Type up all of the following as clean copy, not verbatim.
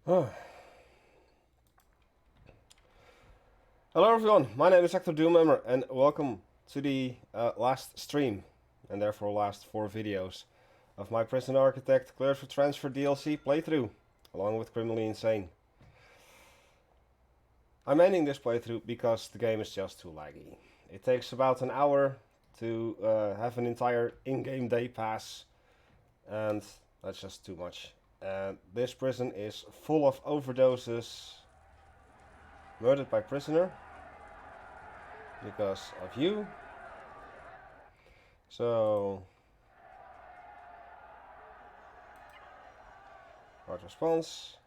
Hello everyone, my name is Hecthor Doomhammer and welcome to the last stream, and therefore last 4 videos, of my Prison Architect Cleared for Transfer DLC playthrough, along with Criminally Insane. I'm ending this playthrough because the game is just too laggy. It takes about an hour to have an entire in-game day pass, and that's just too much. And this prison is full of overdoses, murdered by prisoner, because of you. So, hard response.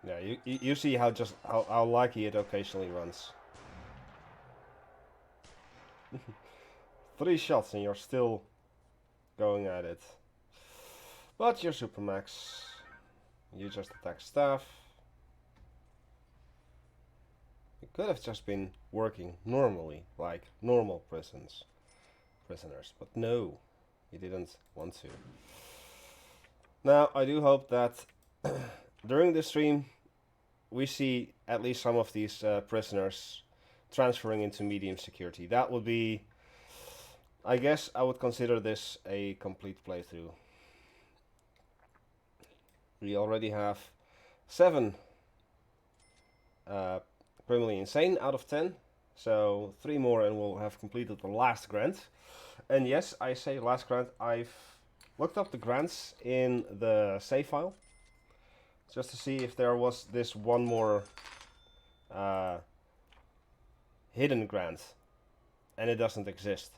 Yeah, you see how lucky it occasionally runs. 3 shots and you're still going at it. But you're Supermax. You just attack staff. You could have just been working normally, like normal prisoners. But no, you didn't want to. Now, I do hope that during this stream we see at least some of these prisoners transferring into medium security. That would be, I guess I would consider this a complete playthrough. We already have 7 Criminally Insane out of 10. So 3 more and we'll have completed the last grant. And yes, I say last grant, I've looked up the grants in the save file, just to see if there was this one more hidden grant, and it doesn't exist.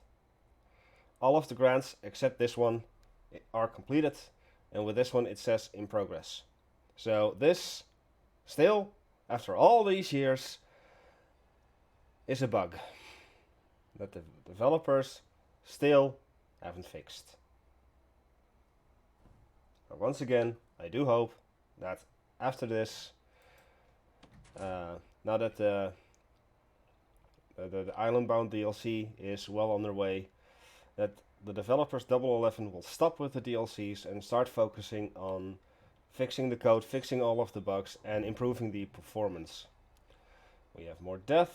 All of the grants except this one are completed, and with this one it says in progress. So this, still, after all these years, is a bug that the developers still haven't fixed. But once again, I do hope that after this, now that the Island-bound DLC is well on their way, that the developers 011 will stop with the DLCs and start focusing on fixing the code, fixing all of the bugs, and improving the performance. We have more death.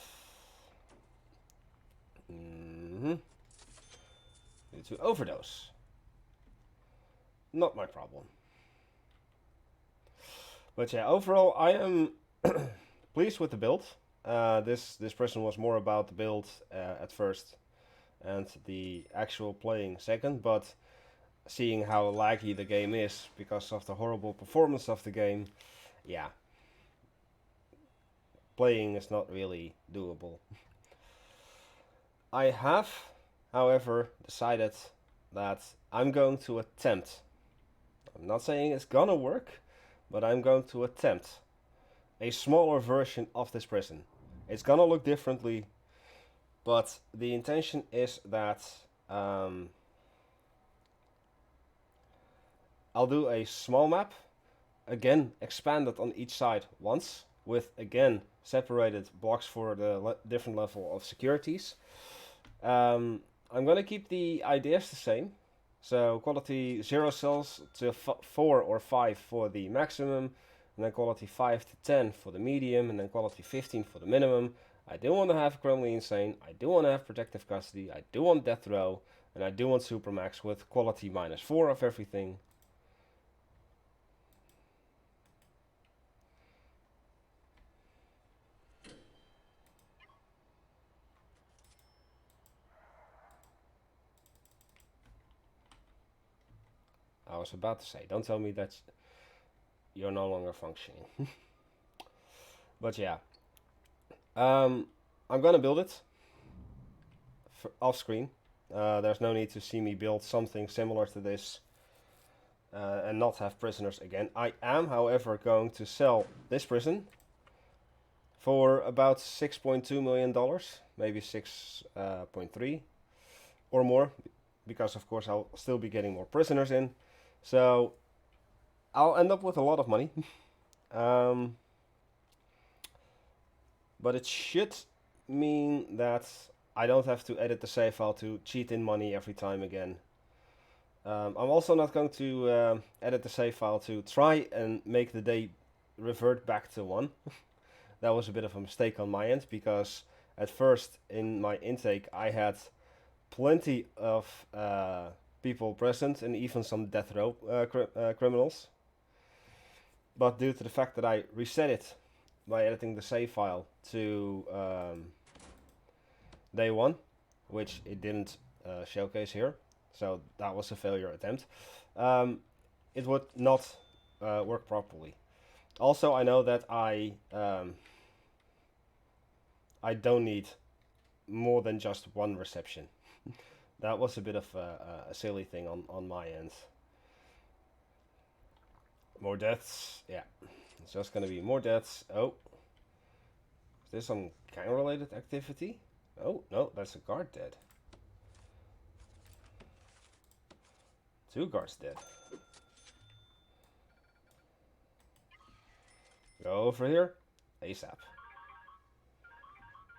Due to overdose. Not my problem. But yeah, overall I am pleased with the build. This person was more about the build at first and the actual playing second, but seeing how laggy the game is because of the horrible performance of the game, yeah, playing is not really doable. I have, however, decided that I'm going to attempt. I'm not saying it's gonna work, but I'm going to attempt a smaller version of this prison. It's gonna look differently, but the intention is that I'll do a small map, again expanded on each side once, with again separated blocks for the different level of securities. I'm gonna keep the ideas the same. So quality 0 cells to 4 or 5 for the maximum, and then quality 5 to 10 for the medium, and then quality 15 for the minimum. I do want to have Criminally Insane, I do want to have Protective Custody, I do want Death Row, and I do want Supermax with quality -4 of everything. I was about to say, don't tell me that you're no longer functioning. But yeah, I'm gonna build it off screen. There's no need to see me build something similar to this and not have prisoners again. I am, however, going to sell this prison for about $6.2 million, maybe 6.3 or more, because of course I'll still be getting more prisoners in. So I'll end up with a lot of money. But it should mean that I don't have to edit the save file to cheat in money every time again. I'm also not going to edit the save file to try and make the day revert back to 1. That was a bit of a mistake on my end, because at first in my intake I had plenty of people present and even some death row criminals. But due to the fact that I reset it by editing the save file to day 1, which it didn't showcase here, so that was a failure attempt, it would not work properly. Also, I know that I don't need more than just 1 reception. That was a bit of a silly thing on my end. More deaths, yeah. It's just gonna be more deaths. Oh. Is there some gang-related activity? Oh, no, that's a guard dead. 2 guards dead. Go over here. ASAP.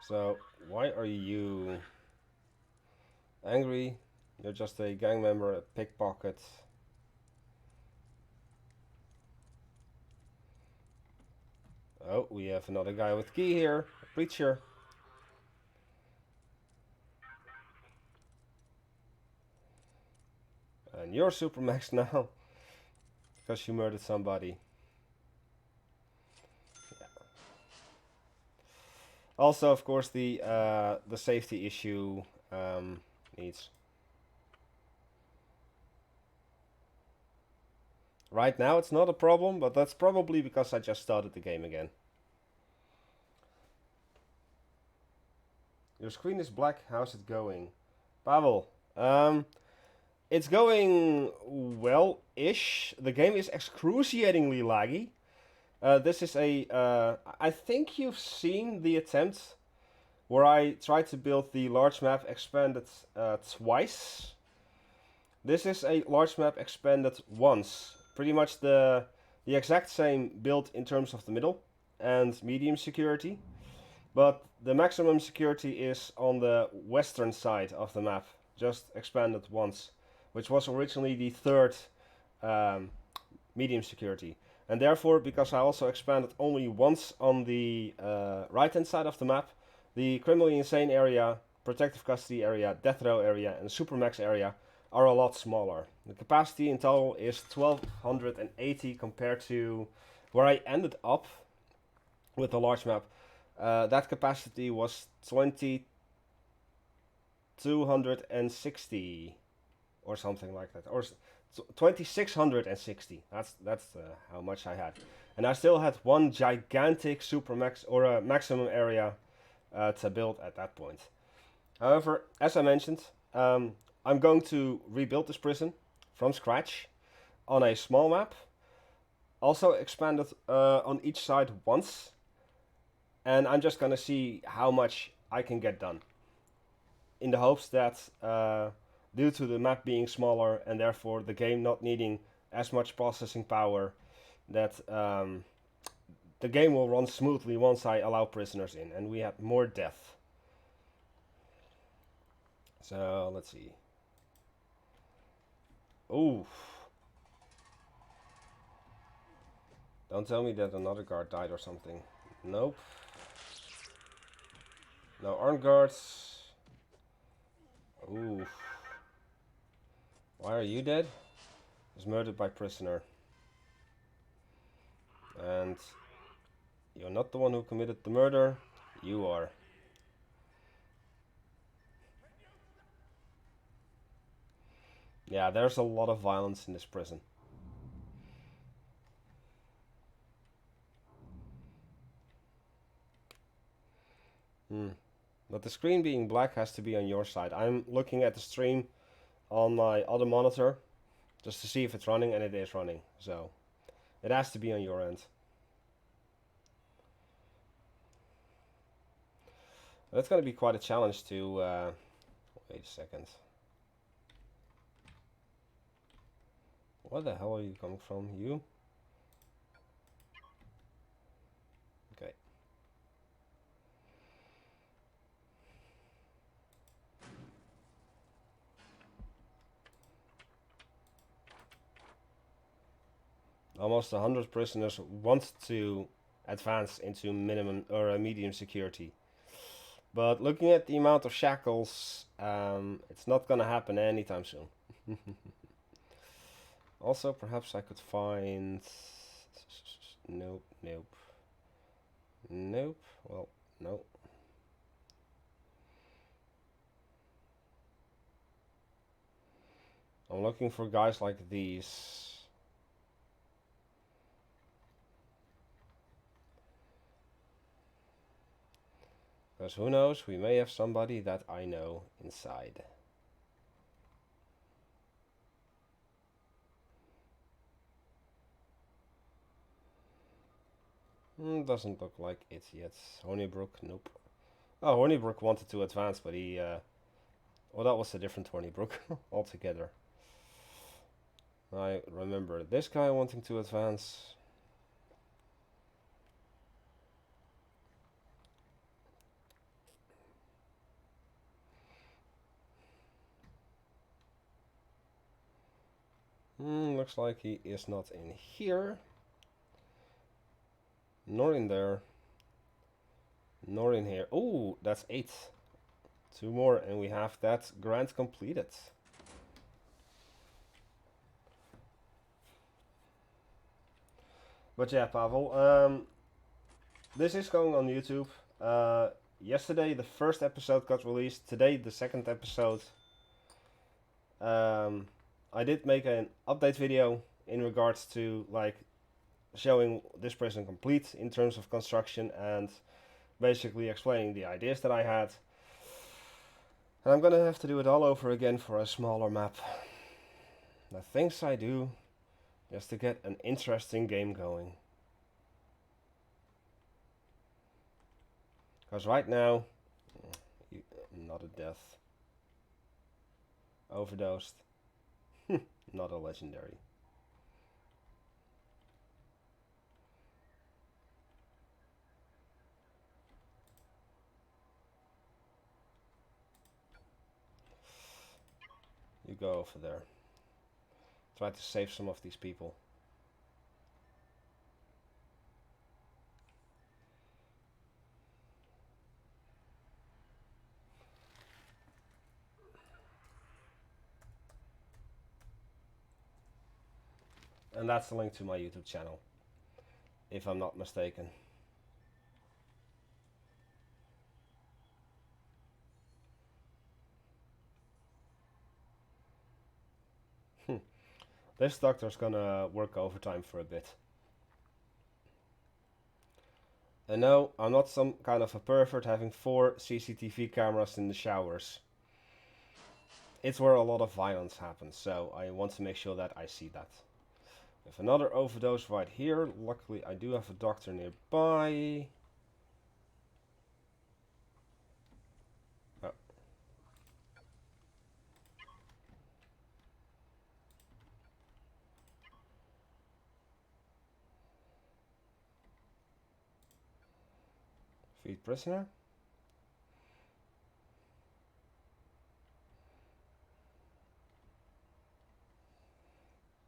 So, why are you angry? You're just a gang member, a pickpocket. Oh, we have another guy with key here. A preacher. And you're Supermax now. Because you murdered somebody. Yeah. Also, of course, the safety issue needs. Right now it's not a problem, but that's probably because I just started the game again. Your screen is black, how's it going? Pavel, it's going well-ish. The game is excruciatingly laggy. This is I think you've seen the attempt where I tried to build the large map expanded twice. This is a large map expanded once. Pretty much the exact same build in terms of the middle and medium security. But the maximum security is on the western side of the map, just expanded once, which was originally the 3rd medium security. And therefore, because I also expanded only once on the right-hand side of the map, the criminally insane area, protective custody area, death row area, and supermax area are a lot smaller. The capacity in total is 1280 compared to where I ended up with the large map. That capacity was 2260 or something like that, or 2660. That's how much I had, and I still had 1 gigantic supermax or a maximum area to build at that point. However, as I mentioned, I'm going to rebuild this prison from scratch on a small map, also expanded on each side once. And I'm just gonna see how much I can get done. In the hopes that, due to the map being smaller and therefore the game not needing as much processing power, that the game will run smoothly once I allow prisoners in and we have more death. So, let's see. Ooh. Don't tell me that another guard died or something. Nope. No armed guards. Ooh. Why are you dead? Was murdered by prisoner. And you're not the one who committed the murder. You are. Yeah, there's a lot of violence in this prison. But the screen being black has to be on your side. I'm looking at the stream on my other monitor just to see if it's running, and it is running. So it has to be on your end. That's going to be quite a challenge to... wait a second. Where the hell are you coming from? You? Okay. Almost 100 prisoners want to advance into minimum or medium security. But looking at the amount of shackles, it's not gonna happen anytime soon. Also, perhaps I could find... Nope, nope. Nope, well, no. I'm looking for guys like these. Because who knows, we may have somebody that I know inside. Doesn't look like it yet. Honeybrook, nope. Oh, Honeybrook wanted to advance, but he... well, that was a different Honeybrook altogether. I remember this guy wanting to advance. Looks like he is not in here. Nor in there. Nor in here. Oh, that's 8. 2 more and we have that grant completed. But yeah, Pavel, this is going on YouTube. Yesterday the first episode got released. Today the second episode. I did make an update video in regards to like showing this prison complete in terms of construction and basically explaining the ideas that I had. And I'm gonna have to do it all over again for a smaller map. The things I do just to get an interesting game going. Because right now, not a death. Overdosed. Not a legendary. You go over there. Try to save some of these people. And that's the link to my YouTube channel, if I'm not mistaken. This doctor's gonna work overtime for a bit. And no, I'm not some kind of a pervert having 4 CCTV cameras in the showers. It's where a lot of violence happens, so I want to make sure that I see that. We have another overdose right here. Luckily, I do have a doctor nearby. Oh. Feed prisoner.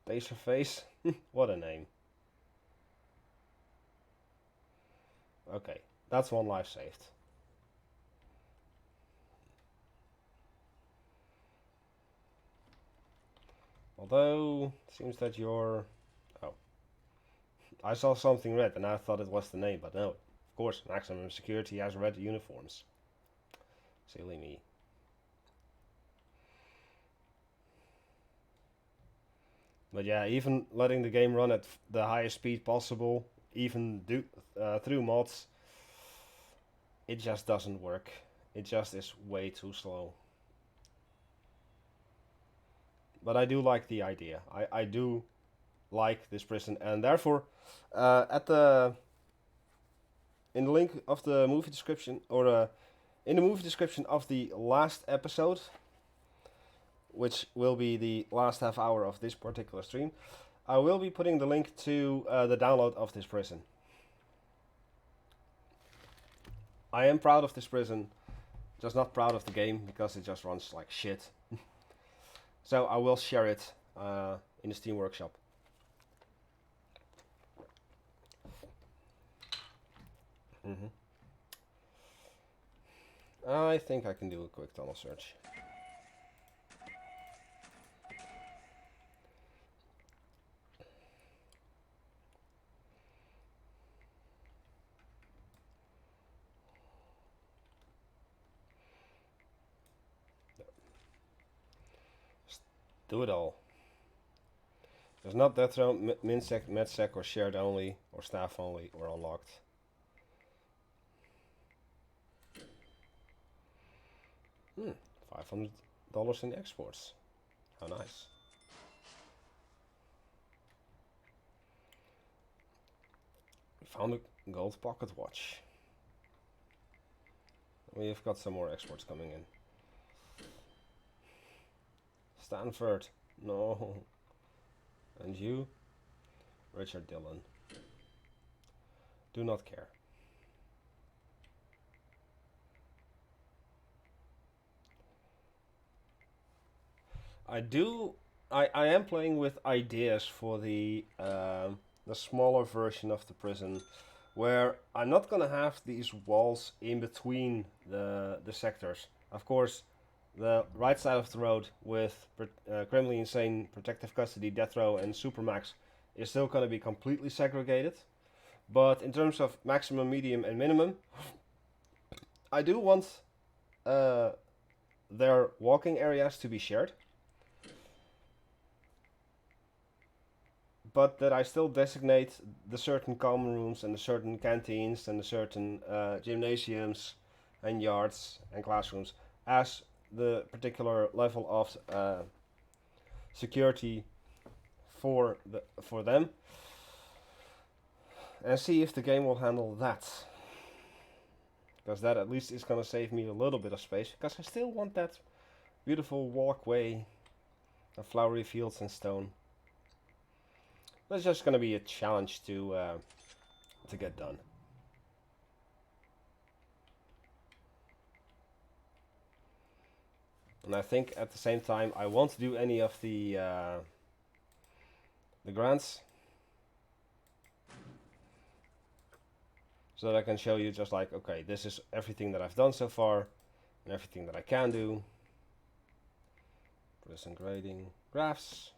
Taser face. What a name. Okay, that's 1 life saved. Although, it seems that you're... Oh. I saw something red and I thought it was the name, but no. Of course, maximum security has red uniforms. Silly me. But yeah, even letting the game run at the highest speed possible, even through mods, it just doesn't work. It just is way too slow. But I do like the idea. I do like this prison, and therefore, in the link of the movie description, or in the movie description of the last episode, which will be the last half hour of this particular stream, I will be putting the link to the download of this prison. I am proud of this prison, just not proud of the game because it just runs like shit. So I will share it in the Steam Workshop. Mm-hmm. I think I can do a quick tunnel search. Just do it all. There's not death row, minsec, medsec, or shared only, or staff only, or unlocked. $500 in exports. How nice. We found a gold pocket watch. We've got some more exports coming in. Stanford. No. And you? Richard Dillon. Do not care. I am playing with ideas for the smaller version of the prison, where I'm not gonna have these walls in between the sectors. Of course, the right side of the road with criminally insane, protective custody, death row, and supermax is still gonna be completely segregated. But in terms of maximum, medium, and minimum, I do want their walking areas to be shared. But that I still designate the certain common rooms and the certain canteens and the certain gymnasiums and yards and classrooms as the particular level of security for them, and see if the game will handle that. Because that at least is going to save me a little bit of space, because I still want that beautiful walkway of flowery fields and stone. That's just going to be a challenge to get done. And I think at the same time I won't do any of the grants, so that I can show you just like, okay, this is everything that I've done so far and everything that I can do. Prison grading graphs.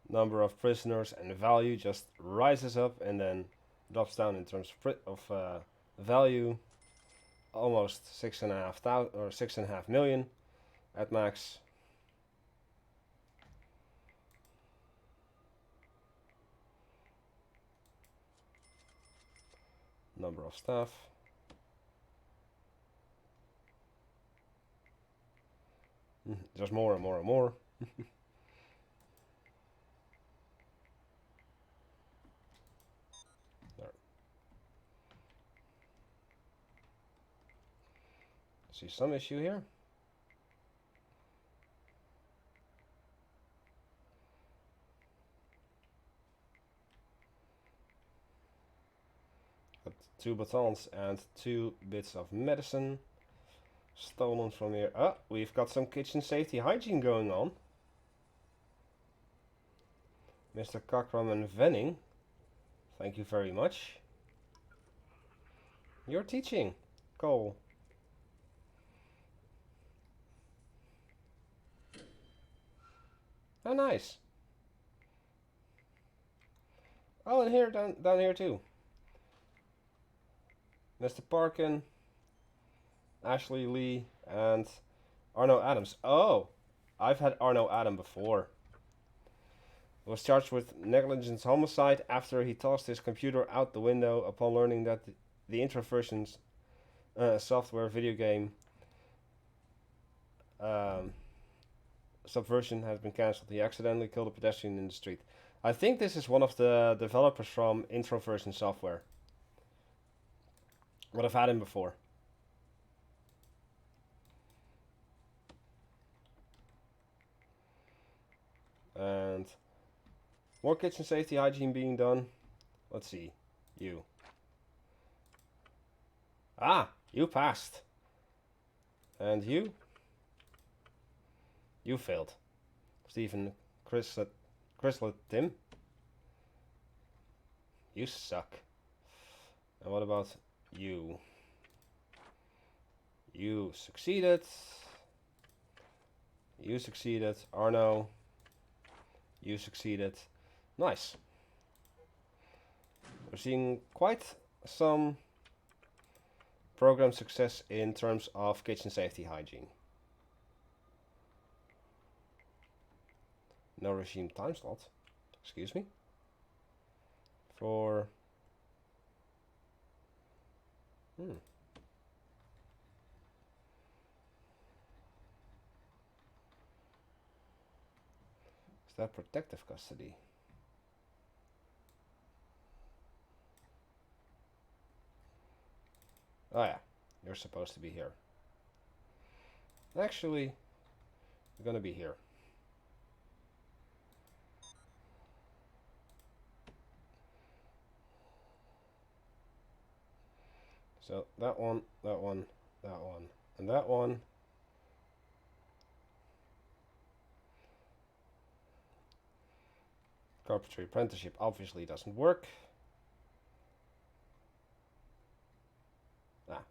Number of prisoners and value just rises up and then drops down in terms of value. Almost 6.5 or 6.5 million at max. Number of staff. Just more and more and more. There. See some issue here. Got 2 batons and 2 bits of medicine stolen from here. Oh, we've got some kitchen safety hygiene going on. Mr. Cockram and Venning, thank you very much. You're teaching, Cole. How nice. Oh, and here, down here too. Mr. Parkin, Ashley Lee, and Arno Adams. Oh, I've had Arno Adam before. Was charged with negligence homicide after he tossed his computer out the window upon learning that the introversion's software video game Subversion has been cancelled. He accidentally killed a pedestrian in the street. I think this is one of the developers from Introversion Software. But I've had him before. And more kitchen safety hygiene being done. Let's see. You. Ah, you passed. And you? You failed. Stephen, Chris, Chrysalis Tim. You suck. And what about you? You succeeded. You succeeded. Arno. You succeeded. Nice. We're seeing quite some program success in terms of kitchen safety hygiene. No regime time slot. Excuse me. For... Is that protective custody? Oh yeah, you're supposed to be here. Actually, you're gonna be here. So that one, that one, that one, and that one. Carpentry apprenticeship obviously doesn't work. Ah.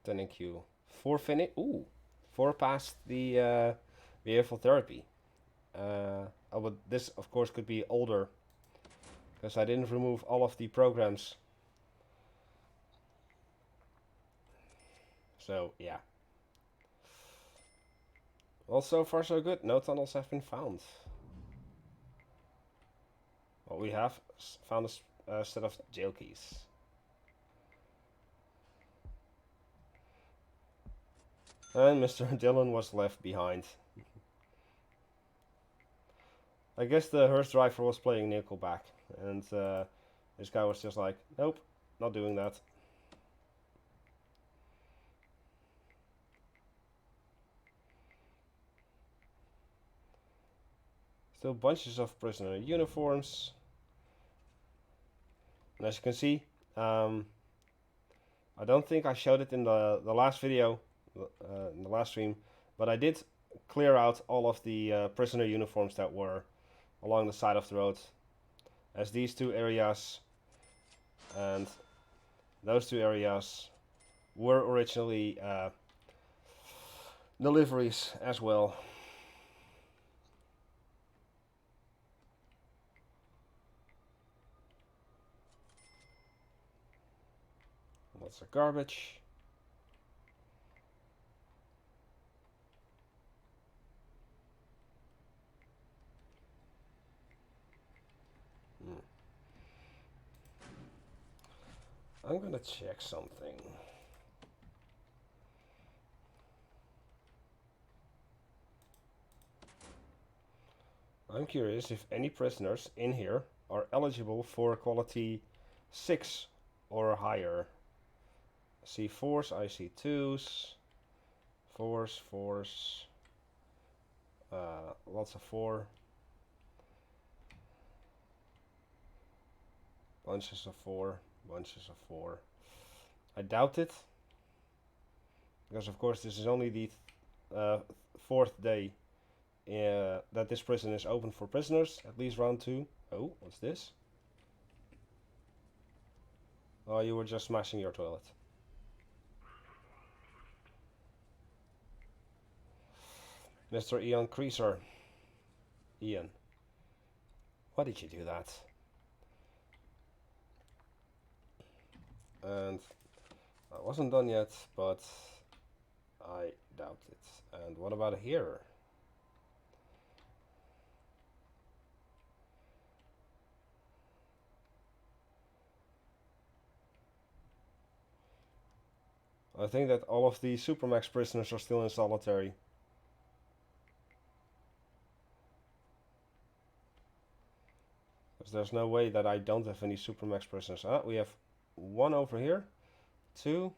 Then in queue. 4 finish. Ooh. 4 past the behavioral therapy. Oh, but this of course could be older. Because I didn't remove all of the programs. So, yeah. Well, so far so good. No tunnels have been found. Well, we have found a set of jail keys. And Mr. Dillon was left behind. I guess the hearse driver was playing Nickelback. And this guy was just like, nope, not doing that. Still bunches of prisoner uniforms. And as you can see, I don't think I showed it in the last video, in the last stream, but I did clear out all of the prisoner uniforms that were along the side of the road. As these 2 areas and those 2 areas were originally deliveries as well. Lots of garbage. I'm gonna check something. I'm curious if any prisoners in here are eligible for quality 6 or higher. I see 4s, I see 2s, 4s, 4s, lots of 4, bunches of 4, bunches of 4. I doubt it, because of course this is only the 4th day that this prison is open for prisoners, at least round 2. Oh, what's this? Oh, you were just smashing your toilet. Mr. Ian Creaser. Ian. Why did you do that? And I wasn't done yet, but I doubt it. And what about here? I think that all of the Supermax prisoners are still in solitary. Because there's no way that I don't have any Supermax prisoners. Ah, we have 1 over here. 2.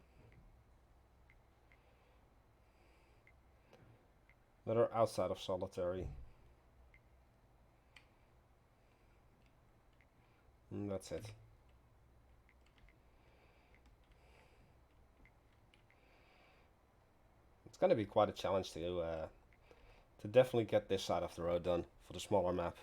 That are outside of solitary. And that's it. It's gonna be quite a challenge to definitely get this side of the road done for the smaller map.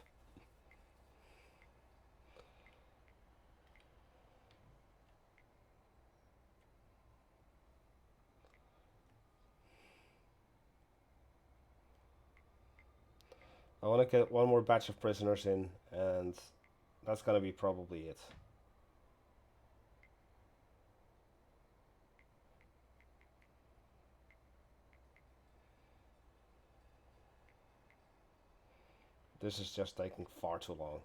I want to get one more batch of prisoners in, and that's gonna be probably it. This is just taking far too long.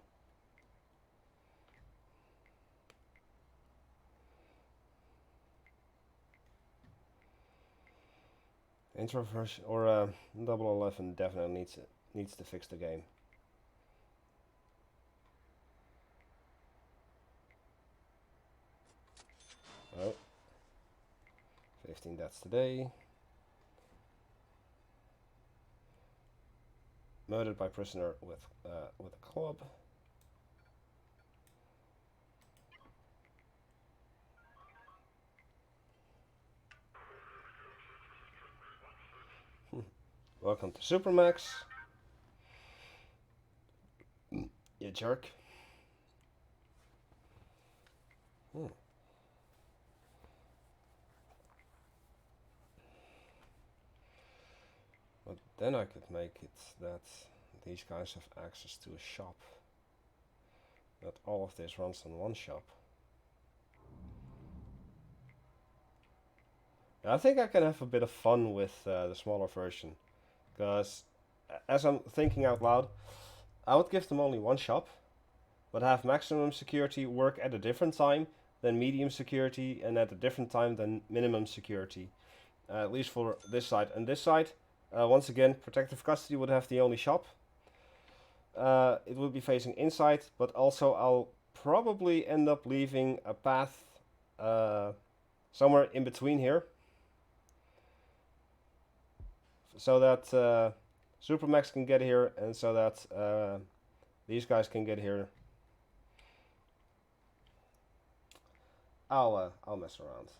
Introversion or 011 definitely needs to fix the game. Oh, 15 deaths today. Murdered by prisoner with a club. Welcome to Supermax. You jerk. But then I could make it that these guys have access to a shop. That all of this runs on one shop. I think I can have a bit of fun with the smaller version, because as I'm thinking out loud, I would give them only one shop, but have maximum security work at a different time than medium security and at a different time than minimum security, at least for this side. And this side, once again, protective custody would have the only shop. It would be facing inside, but also I'll probably end up leaving a path somewhere in between here, so that Supermax can get here, and so that these guys can get here. I'll mess around.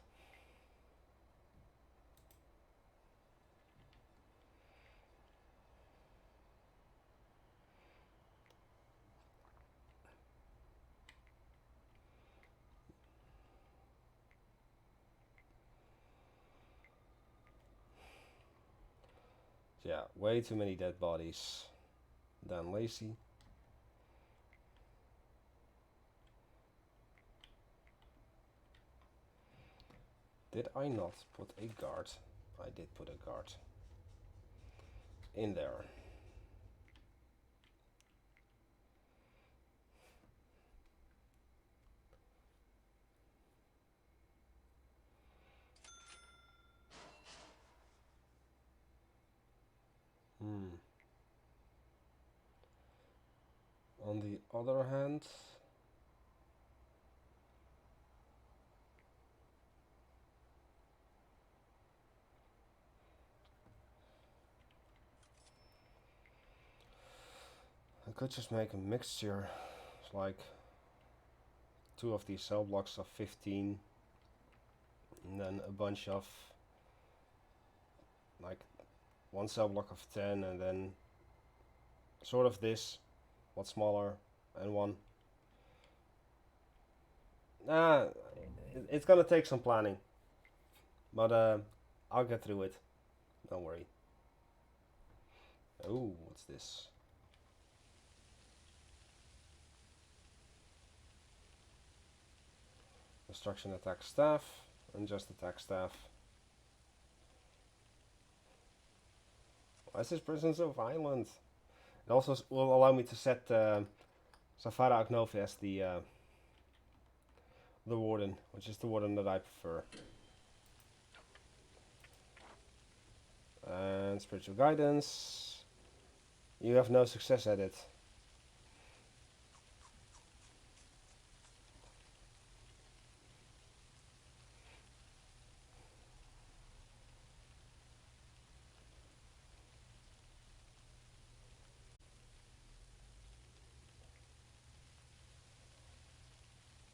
Yeah, way too many dead bodies. Done lazy. Did I not put a guard? I did put a guard in there. On the other hand, I could just make a mixture. It's like 2 of these cell blocks of 15, and then a bunch of like 1 cell block of 10, and then sort of this, what's smaller, and 1. It's gonna take some planning, but I'll get through it. Don't worry. Oh, what's this? Destruction attack staff, and just attack staff. Why is this prison so violent? It also will allow me to set Safara Aknove as the warden, which is the warden that I prefer. And spiritual guidance. You have no success at it.